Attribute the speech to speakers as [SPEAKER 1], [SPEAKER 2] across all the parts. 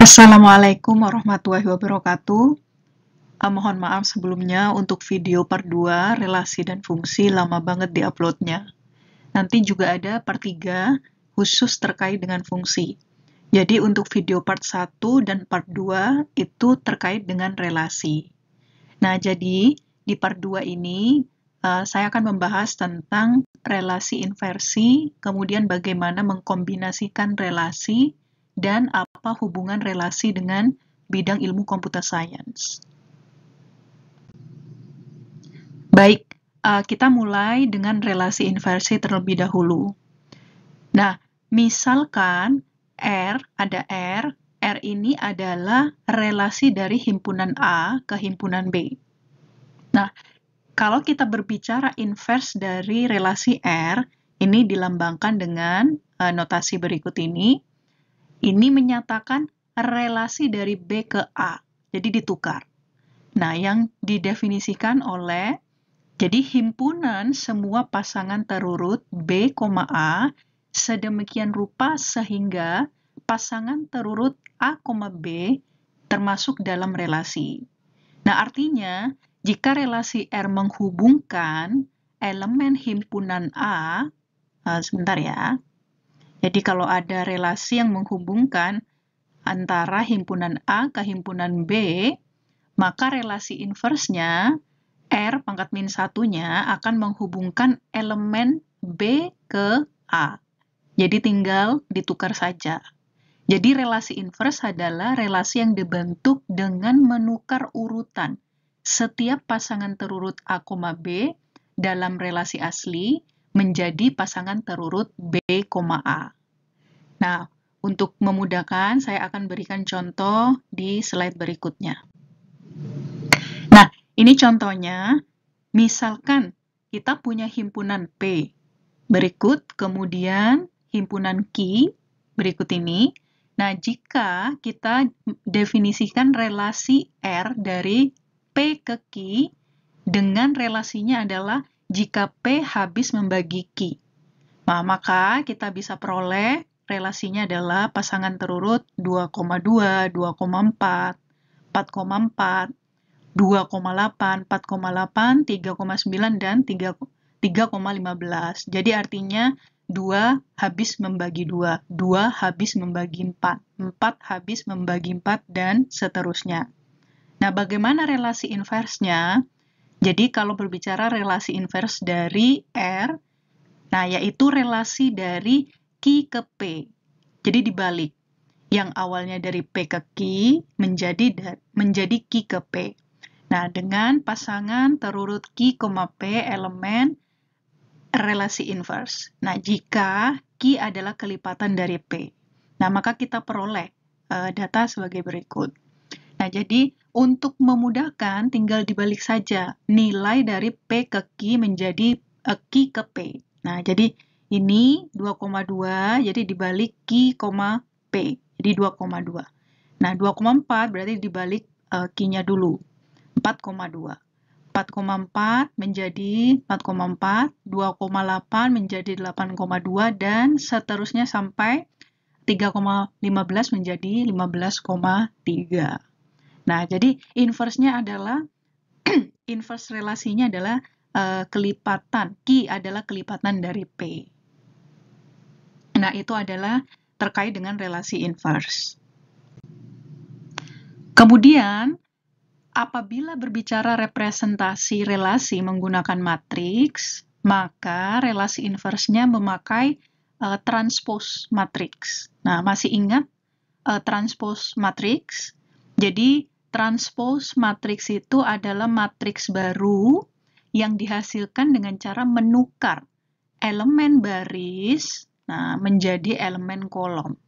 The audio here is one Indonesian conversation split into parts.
[SPEAKER 1] Assalamualaikum warahmatullahi wabarakatuh. Mohon maaf sebelumnya untuk video part 2, relasi dan fungsi, lama banget diuploadnya. Nanti juga ada part 3, khusus terkait dengan fungsi. Jadi untuk video part 1 dan part 2 itu terkait dengan relasi. Nah, jadi di part 2 ini saya akan membahas tentang relasi inversi, kemudian bagaimana mengkombinasikan relasi, dan apa hubungan relasi dengan bidang ilmu computer science. Baik, kita mulai dengan relasi inversi terlebih dahulu. Nah, misalkan ada R ini adalah relasi dari himpunan A ke himpunan B. Nah, kalau kita berbicara inverse dari relasi R, ini dilambangkan dengan notasi berikut ini. Ini menyatakan relasi dari B ke A, jadi ditukar. Nah, yang didefinisikan oleh, jadi himpunan semua pasangan terurut B, A, sedemikian rupa sehingga pasangan terurut A, B termasuk dalam relasi. Nah, artinya, jika relasi R menghubungkan elemen himpunan A, sebentar ya. Jadi kalau ada relasi yang menghubungkan antara himpunan A ke himpunan B, maka relasi inversnya R pangkat min 1-nya akan menghubungkan elemen B ke A. Jadi tinggal ditukar saja. Jadi relasi inverse adalah relasi yang dibentuk dengan menukar urutan setiap pasangan terurut A, B dalam relasi asli menjadi pasangan terurut B, A. Nah, untuk memudahkan, saya akan berikan contoh di slide berikutnya. Nah, ini contohnya. Misalkan kita punya himpunan P. Berikut, kemudian himpunan Q. Berikut ini. Nah, jika kita definisikan relasi R dari P ke Q, dengan relasinya adalah jika P habis membagi Q. Nah, maka kita bisa peroleh relasinya adalah pasangan terurut 2,2, 2,4, 4,4, 2,8, 4,8, 3,9, dan 3,15. Jadi artinya 2 habis membagi 2, 2 habis membagi 4, 4 habis membagi 4, dan seterusnya. Nah, bagaimana relasi inversnya? Jadi kalau berbicara relasi invers dari R, nah yaitu relasi dari Q ke P. Jadi dibalik. Yang awalnya dari P ke Q menjadi Q ke P. Nah, dengan pasangan terurut Q, P elemen relasi inverse. Nah, jika Q adalah kelipatan dari P. Nah, maka kita peroleh data sebagai berikut. Nah, jadi untuk memudahkan tinggal dibalik saja nilai dari P ke Q menjadi Q ke P. Nah, jadi ini 2,2, jadi dibalik Q, P. Jadi 2,2. Nah, 2,4 berarti dibalik Q-nya dulu. 4,2. 4,4 menjadi 4,4, 2,8 menjadi 8,2, dan seterusnya sampai 3,15 menjadi 15,3. Nah, jadi inverse-nya adalah, inverse relasinya adalah kelipatan. Q adalah kelipatan dari P. Nah, itu adalah terkait dengan relasi inverse. Kemudian, apabila berbicara representasi relasi menggunakan matriks, maka relasi inversnya memakai transpose matriks. Nah, masih ingat transpose matriks? Jadi, transpose matriks itu adalah matriks baru yang dihasilkan dengan cara menukar elemen baris menjadi elemen kolom.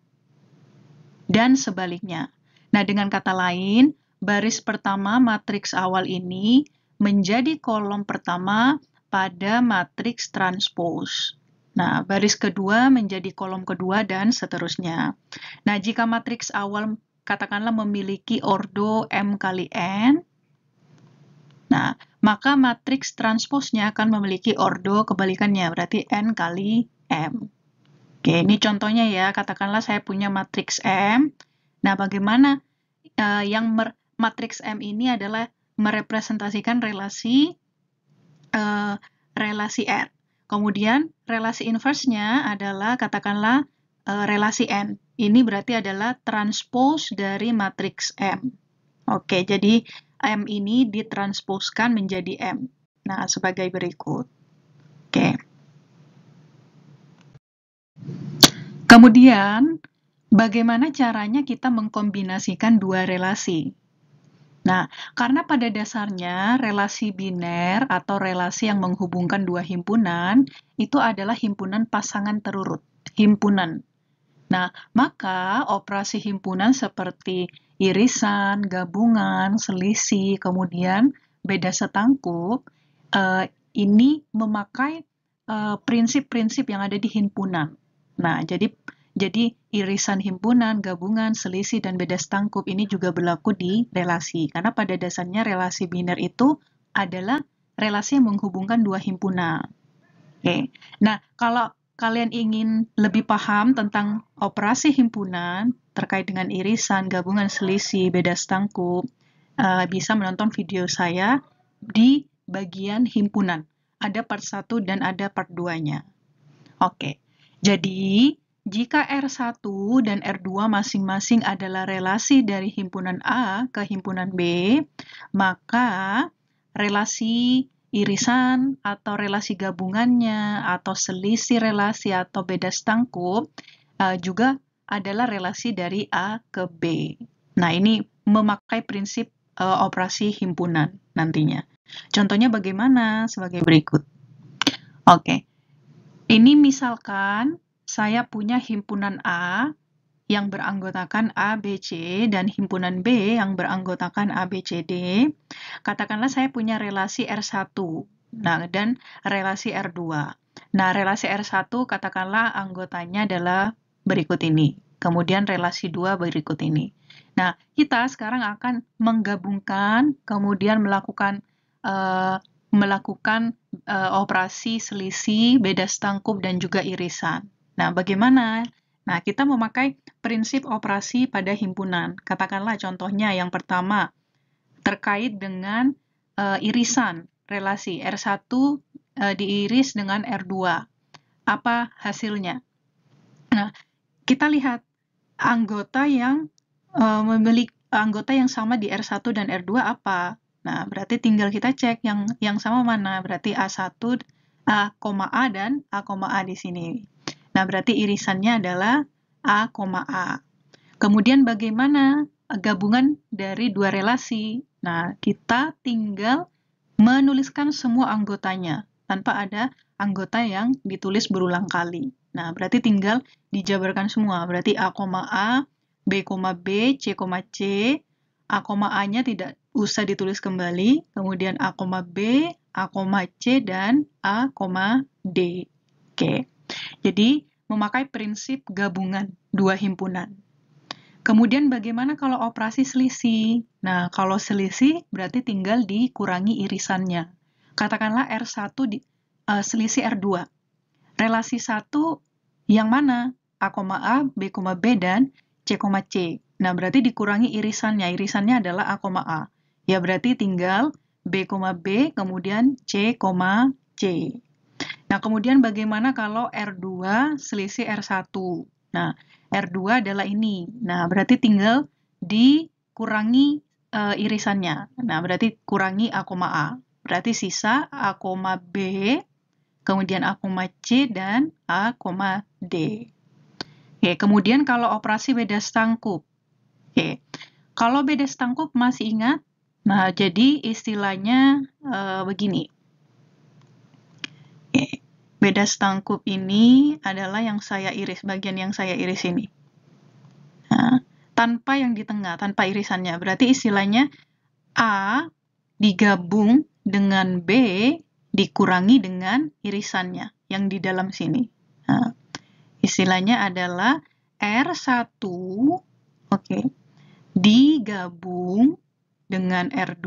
[SPEAKER 1] Dan sebaliknya. Nah, dengan kata lain, baris pertama matriks awal ini menjadi kolom pertama pada matriks transpose. Nah, baris kedua menjadi kolom kedua, dan seterusnya. Nah, jika matriks awal katakanlah memiliki ordo M kali N, nah, maka matriks transposnya akan memiliki ordo kebalikannya, berarti N kali M. Oke, ini contohnya ya, katakanlah saya punya matriks M, Nah, bagaimana matriks M ini adalah merepresentasikan relasi R. Kemudian relasi inverse-nya adalah katakanlah relasi N. Ini berarti adalah transpose dari matriks M. Oke, jadi M ini ditransposkan menjadi M. Nah, sebagai berikut. Oke. Kemudian, bagaimana caranya kita mengkombinasikan dua relasi? Nah, karena pada dasarnya relasi biner atau relasi yang menghubungkan dua himpunan itu adalah himpunan pasangan terurut, himpunan. Nah, maka operasi himpunan seperti irisan, gabungan, selisih, kemudian beda setangkup, ini memakai prinsip-prinsip yang ada di himpunan. Nah, jadi irisan himpunan, gabungan, selisih, dan beda setangkup ini juga berlaku di relasi. Karena pada dasarnya relasi biner itu adalah relasi yang menghubungkan dua himpunan. Oke. Nah, kalau kalian ingin lebih paham tentang operasi himpunan terkait dengan irisan, gabungan, selisih, beda setangkup, bisa menonton video saya di bagian himpunan. Ada part 1 dan ada part 2-nya. Oke. Jadi, jika R1 dan R2 masing-masing adalah relasi dari himpunan A ke himpunan B, maka relasi irisan atau relasi gabungannya atau selisih relasi atau beda setangkup juga adalah relasi dari A ke B. Nah, ini memakai prinsip operasi himpunan nantinya. Contohnya bagaimana? Sebagai berikut. Oke. Ini misalkan saya punya himpunan A yang beranggotakan A, B, C, dan himpunan B yang beranggotakan A, B, C, D. Katakanlah saya punya relasi R1, nah, dan relasi R2. Nah, relasi R1 katakanlah anggotanya adalah berikut ini. Kemudian relasi 2 berikut ini. Nah, kita sekarang akan menggabungkan, kemudian melakukan operasi selisih, beda setangkup, dan juga irisan. Nah, bagaimana? Nah, kita memakai prinsip operasi pada himpunan. Katakanlah contohnya yang pertama, terkait dengan irisan relasi R1 diiris dengan R2. Apa hasilnya? Nah, kita lihat anggota yang memiliki anggota yang sama di R1 dan R2 apa? Nah, berarti tinggal kita cek yang sama mana. Berarti A1, A, A dan A, A di sini. Nah, berarti irisannya adalah A, A. Kemudian bagaimana gabungan dari dua relasi? Nah, kita tinggal menuliskan semua anggotanya tanpa ada anggota yang ditulis berulang kali. Nah, berarti tinggal dijabarkan semua. Berarti A, B, B, C, C. A, A-nya tidak usah ditulis kembali. Kemudian A, B, A, C, dan A, D. Oke. Jadi, memakai prinsip gabungan dua himpunan. Kemudian bagaimana kalau operasi selisih? Nah, kalau selisih berarti tinggal dikurangi irisannya. Katakanlah R1 selisih R2. Relasi 1 yang mana? A, B, B, dan C, C. Nah, berarti dikurangi irisannya. Irisannya adalah A, A. Ya, berarti tinggal B, B, kemudian C, C. Nah, kemudian bagaimana kalau R2 selisih R1? Nah, R2 adalah ini. Nah, berarti tinggal dikurangi irisannya. Nah, berarti kurangi A, A. Berarti sisa A, B, kemudian A, C, dan A, D. Oke, kemudian kalau operasi beda setangkup. Oke, kalau beda setangkup masih ingat? Nah, jadi istilahnya begini. Oke, beda setangkup ini adalah yang saya iris, bagian yang saya iris ini. Nah, tanpa yang di tengah, tanpa irisannya. Berarti istilahnya A digabung dengan B dikurangi dengan irisannya yang di dalam sini. Nah, istilahnya adalah R1 digabung dengan R2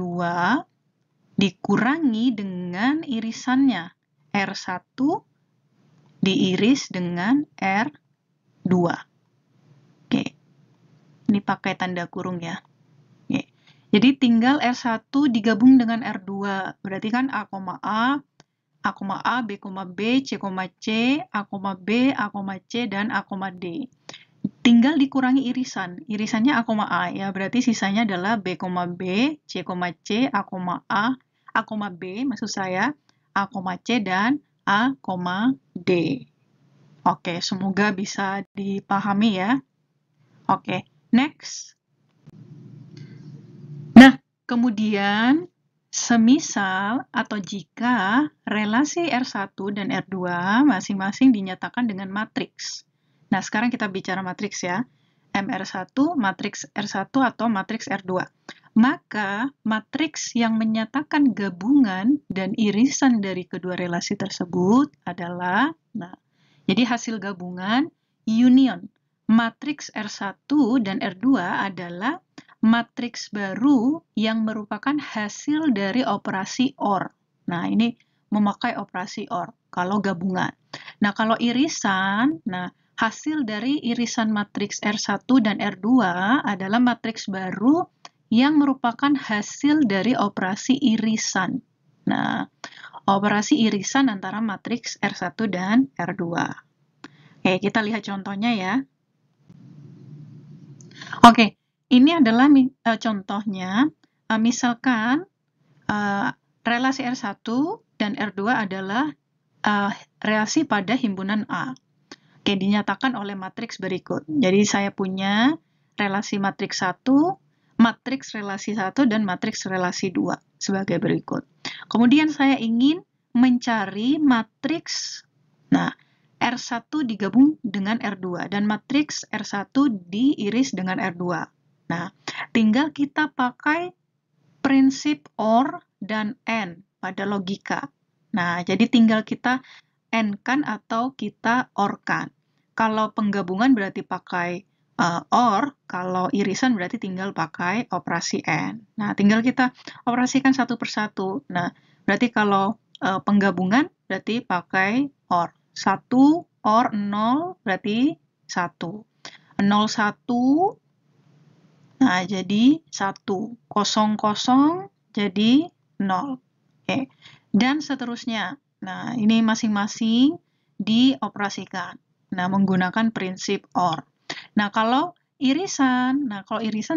[SPEAKER 1] dikurangi dengan irisannya. R1 diiris dengan R2. Oke. Ini pakai tanda kurung ya. Oke. Jadi tinggal R1 digabung dengan R2. Berarti kan A, A, B, B, C, C, A, B, A, C, dan A, D. Tinggal dikurangi irisan. Irisannya A, ya. Berarti sisanya adalah B, B, C, C, A, B, maksud saya, A, C, dan A, D. Oke, semoga bisa dipahami ya. Oke, next. Nah, kemudian semisal atau jika relasi R1 dan R2 masing-masing dinyatakan dengan matriks. Nah, sekarang kita bicara matriks ya. MR1, matriks R1 atau matriks R2. Maka, matriks yang menyatakan gabungan dan irisan dari kedua relasi tersebut adalah, nah, jadi hasil gabungan union. Matriks R1 dan R2 adalah matriks baru yang merupakan hasil dari operasi OR. Nah, ini memakai operasi OR kalau gabungan. Nah, kalau irisan, nah hasil dari irisan matriks R1 dan R2 adalah matriks baru yang merupakan hasil dari operasi irisan. Nah, operasi irisan antara matriks R1 dan R2. Oke, kita lihat contohnya ya. Oke, ini adalah contohnya. Misalkan relasi R1 dan R2 adalah relasi pada himpunan A. Oke, dinyatakan oleh matriks berikut. Jadi saya punya relasi matriks 1, matriks relasi 1, dan matriks relasi 2 sebagai berikut. Kemudian saya ingin mencari matriks, nah, R1 digabung dengan R2, dan matriks R1 diiris dengan R2. Nah, tinggal kita pakai prinsip OR dan AND pada logika. Nah, jadi tinggal kita AND-kan atau kita OR-kan. Kalau penggabungan berarti pakai OR, kalau irisan berarti tinggal pakai operasi AND. Nah, tinggal kita operasikan satu persatu. Nah, berarti kalau penggabungan berarti pakai OR. 1 OR 0 berarti 1. 0, 1, nah jadi 1. 0, 0 jadi 0. Oke. Dan seterusnya. Nah, ini masing-masing dioperasikan. Nah, menggunakan prinsip OR. Nah, kalau irisan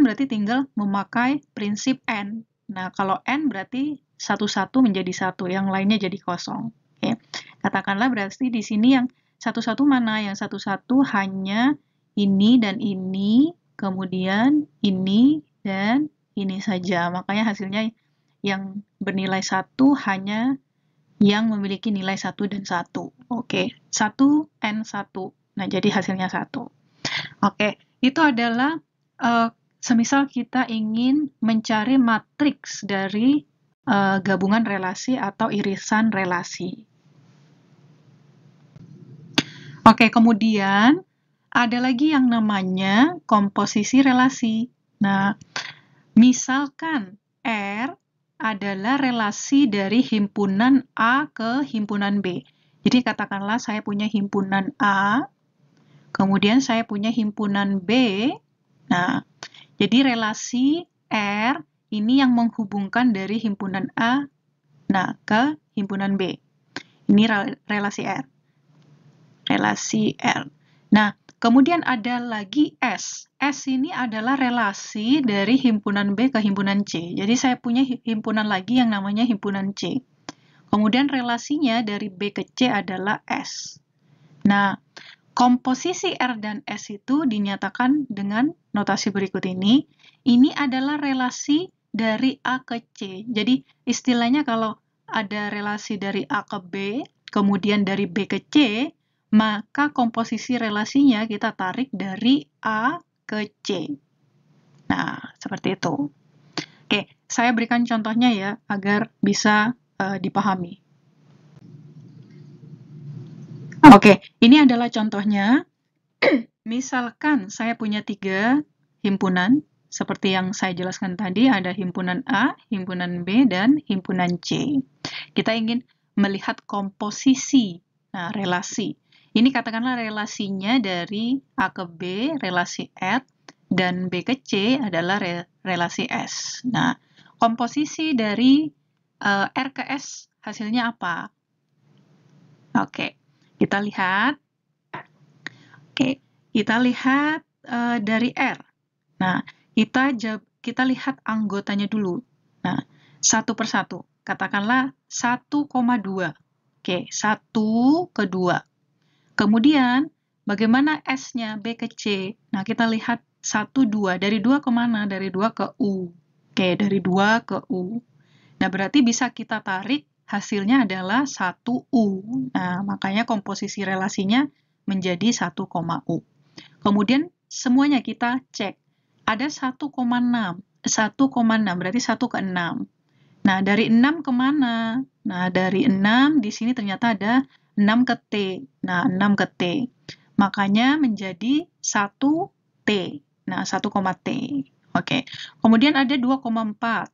[SPEAKER 1] berarti tinggal memakai prinsip AND. Nah, kalau AND berarti satu-satu menjadi satu, yang lainnya jadi kosong. Oke. Katakanlah berarti di sini yang satu-satu mana? Yang satu-satu hanya ini dan ini, kemudian ini dan ini saja. Makanya hasilnya yang bernilai 1 hanya yang memiliki nilai 1 dan 1. Oke, 1 and 1. Nah, jadi hasilnya 1. Oke, itu adalah semisal kita ingin mencari matriks dari gabungan relasi atau irisan relasi. Oke, kemudian ada lagi yang namanya komposisi relasi. Nah, misalkan R adalah relasi dari himpunan A ke himpunan B. Jadi katakanlah saya punya himpunan A, kemudian saya punya himpunan B. Nah, jadi relasi R ini yang menghubungkan dari himpunan A ke himpunan B. Ini relasi R. Relasi R. Nah, kemudian ada lagi S. S ini adalah relasi dari himpunan B ke himpunan C. Jadi saya punya himpunan lagi yang namanya himpunan C. Kemudian relasinya dari B ke C adalah S. Nah, komposisi R dan S itu dinyatakan dengan notasi berikut ini. Ini adalah relasi dari A ke C. Jadi istilahnya kalau ada relasi dari A ke B, kemudian dari B ke C, maka komposisi relasinya kita tarik dari A ke C. Nah, seperti itu. Oke, saya berikan contohnya ya, agar bisa dipahami. Oke, ini adalah contohnya. Misalkan saya punya 3 himpunan, seperti yang saya jelaskan tadi, ada himpunan A, himpunan B, dan himpunan C. Kita ingin melihat komposisi, nah, relasi. Ini katakanlah relasinya dari A ke B, relasi R, dan B ke C adalah relasi S. Nah, komposisi dari R ke S hasilnya apa? Oke, kita lihat. Oke, kita lihat dari R. Nah, kita lihat anggotanya dulu. Nah, satu persatu. Katakanlah 1,2. Oke, 1 ke 2. Kemudian, bagaimana S-nya B ke C? Nah, kita lihat 1, 2. Dari 2 kemana? Dari 2 ke U. Oke, dari 2 ke U. Nah, berarti bisa kita tarik hasilnya adalah 1U. Nah, makanya komposisi relasinya menjadi 1,U. Kemudian, semuanya kita cek. Ada 1,6. 1,6, berarti 1 ke 6. Nah, dari 6 kemana? Nah, dari 6, di sini ternyata ada 6 ke T. Nah, 6 ke T. Makanya menjadi 1T. Nah, 1, T. Oke. Kemudian ada 2,4.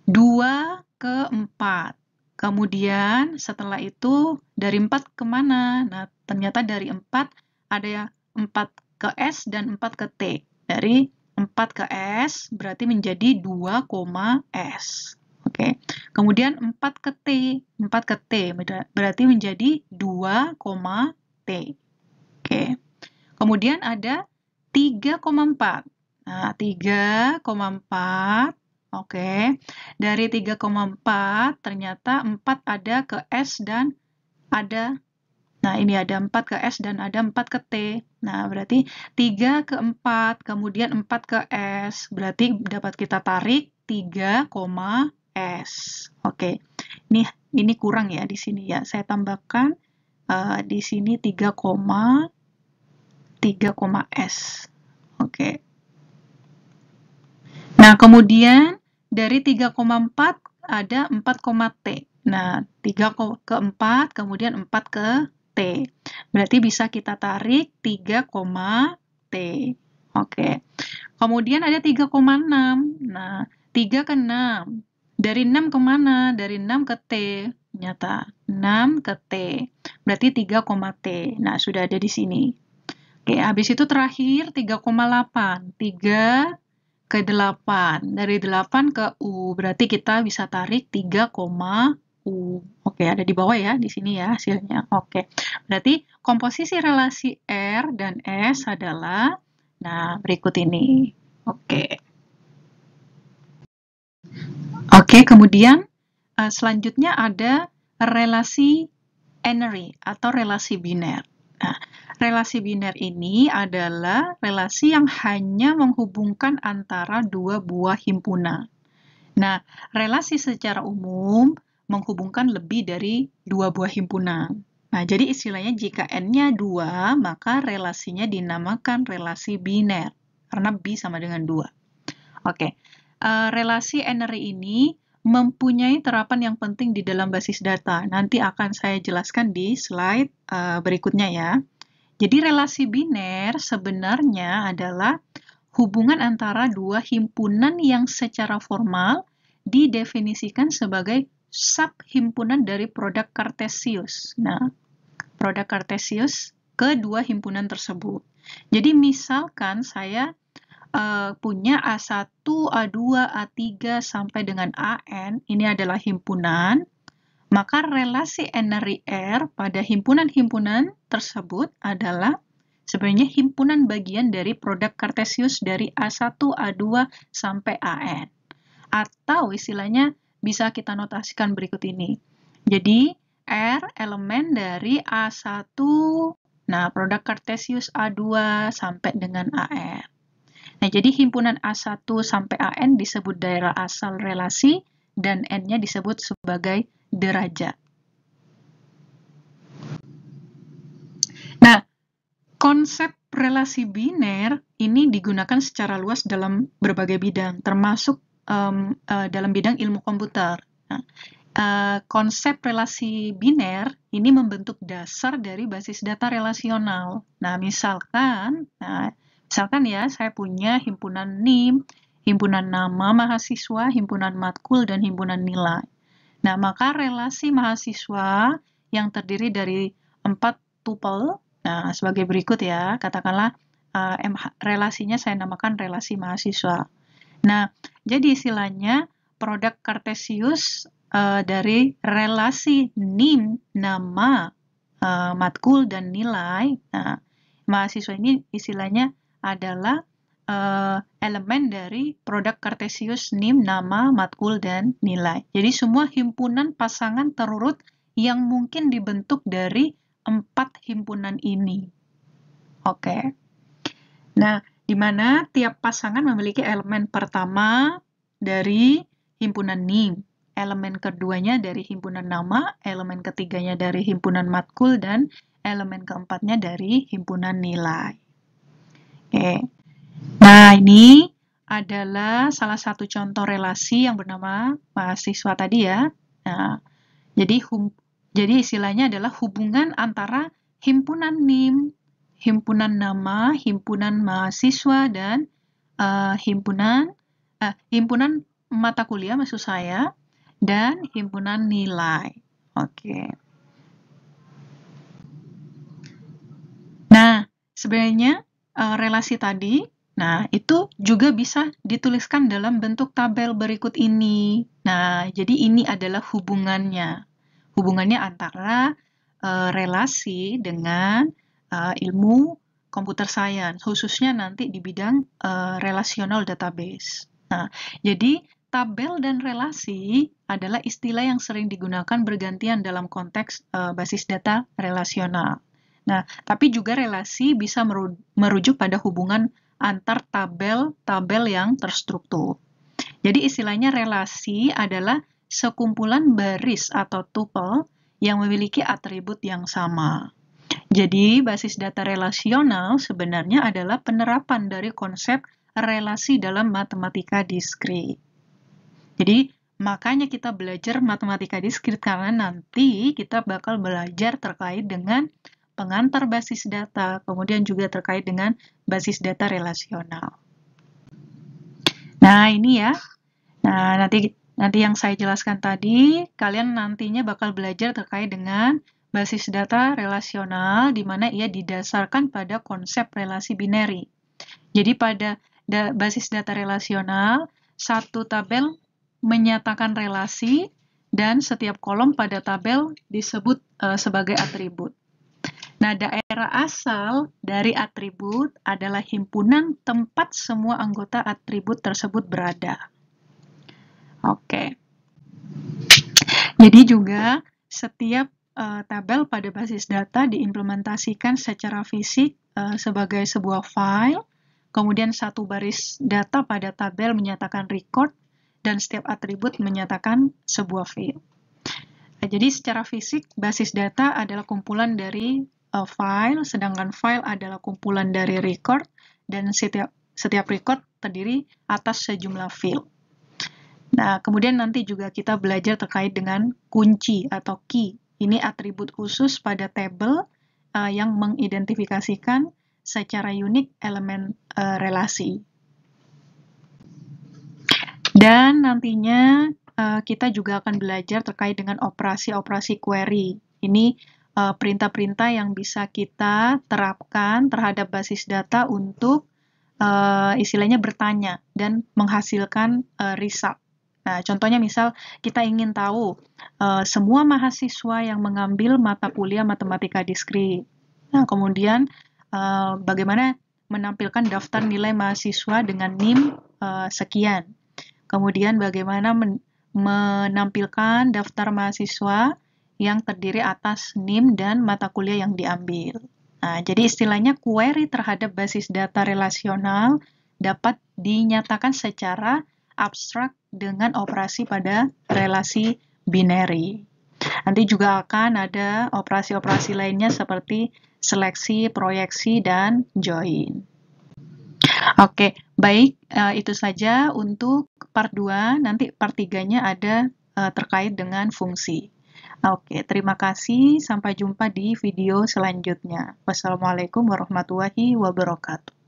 [SPEAKER 1] 2 ke 4. Kemudian setelah itu dari 4 kemana? Nah, ternyata dari 4 ada 4 ke S dan 4 ke T. Dari 4 ke S berarti menjadi 2, S. Oke. Kemudian 4 ke T. 4 ke T berarti menjadi 2, T. Oke. Kemudian ada 3,4. Nah, 3,4. Oke. Dari 3,4 ternyata 4 ada ke S dan ada, nah ini ada 4 ke S dan ada 4 ke T. Nah, berarti 3 ke 4, kemudian 4 ke S. Berarti dapat kita tarik 3, S. Oke. Ini kurang ya di sini ya. Saya tambahkan di sini 3, S. Oke. Nah, kemudian dari 3,4 ada 4, T. Nah, 3 ke 4, kemudian 4 ke T. Berarti bisa kita tarik 3, T. Oke. Kemudian ada 3,6. Nah, 3 ke 6. Dari 6 kemana? Dari 6 ke T. Nyata. 6 ke T. Berarti 3, T. Nah, sudah ada di sini. Oke, habis itu terakhir 3,8. 3 ke 8. Dari 8 ke U. Berarti kita bisa tarik 3, U. Oke, ada di bawah ya, di sini ya hasilnya. Oke, berarti komposisi relasi R dan S adalah, nah, berikut ini. Oke. Oke, kemudian selanjutnya ada relasi n-ary atau relasi biner. Nah, relasi biner ini adalah relasi yang hanya menghubungkan antara dua buah himpunan. Nah, relasi secara umum menghubungkan lebih dari dua buah himpunan. Nah, jadi istilahnya jika n-nya 2, maka relasinya dinamakan relasi biner, karena B sama dengan 2. Oke, relasi n-ary ini mempunyai terapan yang penting di dalam basis data. Nanti akan saya jelaskan di slide berikutnya ya. Jadi relasi biner sebenarnya adalah hubungan antara dua himpunan yang secara formal didefinisikan sebagai subhimpunan dari produk Cartesius. Nah, produk Cartesius kedua himpunan tersebut. Jadi misalkan saya punya A1, A2, A3 sampai dengan AN, ini adalah himpunan, maka relasi n-ary R pada himpunan-himpunan tersebut adalah sebenarnya himpunan bagian dari produk Cartesius dari A1, A2, sampai AN. Atau istilahnya bisa kita notasikan berikut ini. Jadi, R elemen dari A1, nah produk Cartesius A2 sampai dengan AN. Nah, jadi himpunan A1 sampai AN disebut daerah asal relasi dan N-nya disebut sebagai derajat. Nah, konsep relasi biner ini digunakan secara luas dalam berbagai bidang, termasuk dalam bidang ilmu komputer. Nah, konsep relasi biner ini membentuk dasar dari basis data relasional. Nah, misalkan ya, saya punya himpunan NIM, himpunan nama mahasiswa, himpunan matkul, dan himpunan nilai. Nah, maka relasi mahasiswa yang terdiri dari 4 tuple, nah, sebagai berikut ya, katakanlah relasinya saya namakan relasi mahasiswa. Nah, jadi istilahnya produk kartesius dari relasi NIM, nama, matkul, dan nilai. Nah, mahasiswa ini istilahnya adalah elemen dari produk kartesius NIM, nama, matkul, dan nilai. Jadi semua himpunan pasangan terurut yang mungkin dibentuk dari 4 himpunan ini. Oke. Nah, di mana tiap pasangan memiliki elemen pertama dari himpunan NIM, elemen keduanya dari himpunan nama, elemen ketiganya dari himpunan matkul, dan elemen keempatnya dari himpunan nilai. Oke. Nah, ini adalah salah satu contoh relasi yang bernama mahasiswa tadi ya. Nah, jadi istilahnya adalah hubungan antara himpunan NIM, himpunan nama, himpunan mahasiswa, dan himpunan mata kuliah maksud saya, dan himpunan nilai. Oke. Nah, sebenarnya relasi tadi, nah itu juga bisa dituliskan dalam bentuk tabel berikut ini. Nah, jadi ini adalah hubungannya. Hubungannya antara relasi dengan ilmu computer science, khususnya nanti di bidang relational database. Nah, jadi tabel dan relasi adalah istilah yang sering digunakan bergantian dalam konteks basis data relasional. Nah, tapi juga relasi bisa merujuk pada hubungan antar tabel-tabel yang terstruktur. Jadi istilahnya relasi adalah sekumpulan baris atau tuple yang memiliki atribut yang sama. Jadi basis data relasional sebenarnya adalah penerapan dari konsep relasi dalam matematika diskrit. Jadi makanya kita belajar matematika diskrit karena nanti kita bakal belajar terkait dengan pengantar basis data, kemudian juga terkait dengan basis data relasional. Nah, ini ya. Nah, nanti yang saya jelaskan tadi, kalian nantinya bakal belajar terkait dengan basis data relasional, di mana ia didasarkan pada konsep relasi binary. Jadi pada basis data relasional, satu tabel menyatakan relasi, dan setiap kolom pada tabel disebut sebagai atribut. Nah, daerah asal dari atribut adalah himpunan tempat semua anggota atribut tersebut berada. Oke. Jadi juga setiap tabel pada basis data diimplementasikan secara fisik sebagai sebuah file, kemudian satu baris data pada tabel menyatakan record, dan setiap atribut menyatakan sebuah field. Jadi secara fisik, basis data adalah kumpulan dari file, sedangkan file adalah kumpulan dari record, dan setiap record terdiri atas sejumlah field. Nah, kemudian nanti juga kita belajar terkait dengan kunci atau key. Ini atribut khusus pada tabel yang mengidentifikasikan secara unik elemen relasi. Dan nantinya kita juga akan belajar terkait dengan operasi-operasi query. Ini perintah-perintah yang bisa kita terapkan terhadap basis data untuk istilahnya bertanya dan menghasilkan result. Nah, contohnya misal kita ingin tahu semua mahasiswa yang mengambil mata kuliah matematika diskrit. Nah, kemudian bagaimana menampilkan daftar nilai mahasiswa dengan NIM sekian. Kemudian bagaimana menampilkan daftar mahasiswa yang terdiri atas NIM dan mata kuliah yang diambil. Nah, jadi istilahnya query terhadap basis data relasional dapat dinyatakan secara abstrak dengan operasi pada relasi binary. Nanti juga akan ada operasi-operasi lainnya seperti seleksi, proyeksi, dan join. Oke, baik, itu saja untuk part 2, nanti part 3-nya ada terkait dengan fungsi. Oke, terima kasih, sampai jumpa di video selanjutnya. Wassalamualaikum warahmatullahi wabarakatuh.